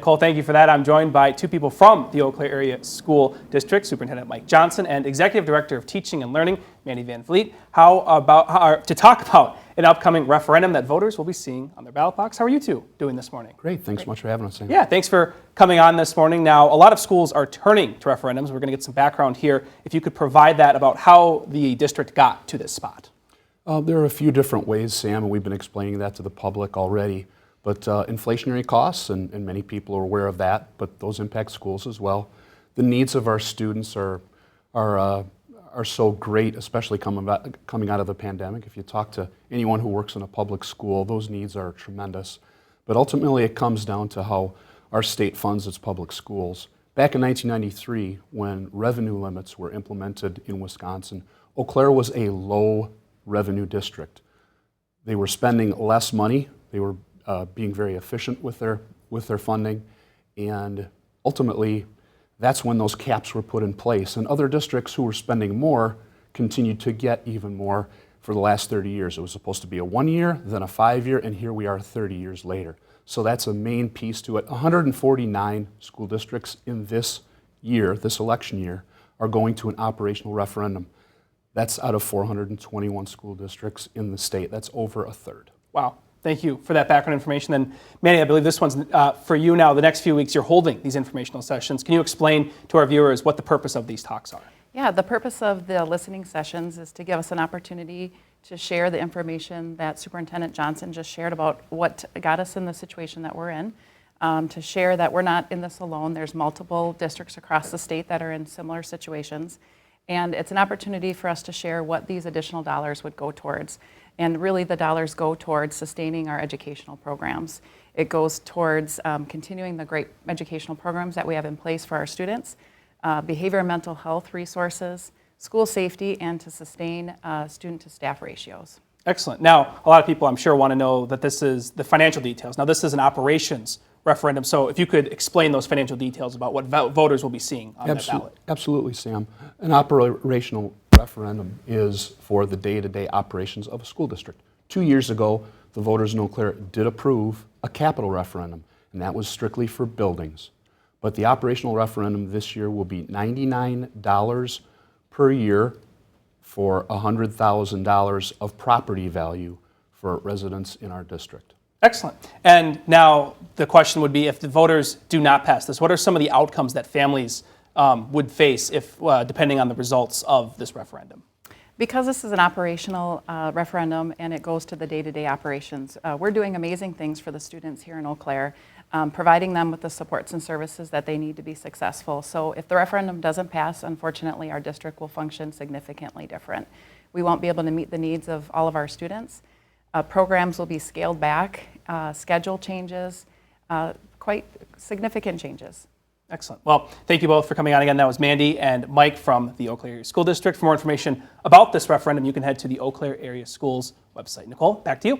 Nicole, thank you for that. I'm joined by two people from the Eau Claire Area School District, Superintendent Mike Johnson and Executive Director of Teaching and Learning, Mandy Van Vliet, to talk about an upcoming referendum that voters will be seeing on their ballot box. How are you two doing this morning? Great. Thanks so much for having us, Sam. Yeah, thanks for coming on this morning. Now, a lot of schools are turning to referendums. We're going to get some background here. If you could provide that about how the district got to this spot. There are a few different ways, Sam, and we've been explaining that to the public already. But inflationary costs, and many people are aware of that, but those impact schools as well. The needs of our students are so great, especially coming out of the pandemic. If you talk to anyone who works in a public school, those needs are tremendous. But ultimately, it comes down to how our state funds its public schools. Back in 1993, when revenue limits were implemented in Wisconsin, Eau Claire was a low revenue district. They were spending less money. They were being very efficient with their funding, and ultimately that's when those caps were put in place. And other districts who were spending more continued to get even more for the last 30 years. It was supposed to be a 1 year, then a 5 year, and here we are 30 years later. So that's a main piece to it. 149 school districts in this year, this election year, are going to an operational referendum. That's out of 421 school districts in the state. That's over a third. Wow. Thank you for that background information. Then, Manny, I believe this one's for you now. The next few weeks, you're holding these informational sessions. Can you explain to our viewers what the purpose of these talks are? Yeah, the purpose of the listening sessions is to give us an opportunity to share the information that Superintendent Johnson just shared about what got us in the situation that we're in, to share that we're not in this alone. There's multiple districts across the state that are in similar situations. And it's an opportunity for us to share what these additional dollars would go towards. And really the dollars go towards sustaining our educational programs. It goes towards continuing the great educational programs that we have in place for our students, behavior and mental health resources, school safety, and to sustain student to staff ratios. Excellent. Now, a lot of people I'm sure want to know that this is the financial details. Now, this is an operations referendum, so if you could explain those financial details about what voters will be seeing on that ballot. Absolutely, Sam. An operational referendum is for the day-to-day operations of a school district. 2 years ago, the voters in Eau Claire did approve a capital referendum, and that was strictly for buildings. But the operational referendum this year will be $99 per year for $100,000 of property value for residents in our district. Excellent. And now the question would be, if the voters do not pass this, what are some of the outcomes that families would face if, depending on the results of this referendum? Because this is an operational referendum and it goes to the day-to-day operations, we're doing amazing things for the students here in Eau Claire, providing them with the supports and services that they need to be successful. So if the referendum doesn't pass, unfortunately, our district will function significantly different. We won't be able to meet the needs of all of our students. Programs will be scaled back, schedule changes, quite significant changes. Excellent. Well, thank you both for coming on again. That was Mandy and Mike from the Eau Claire Area School District. For more information about this referendum, you can head to the Eau Claire Area Schools website. Nicole, back to you.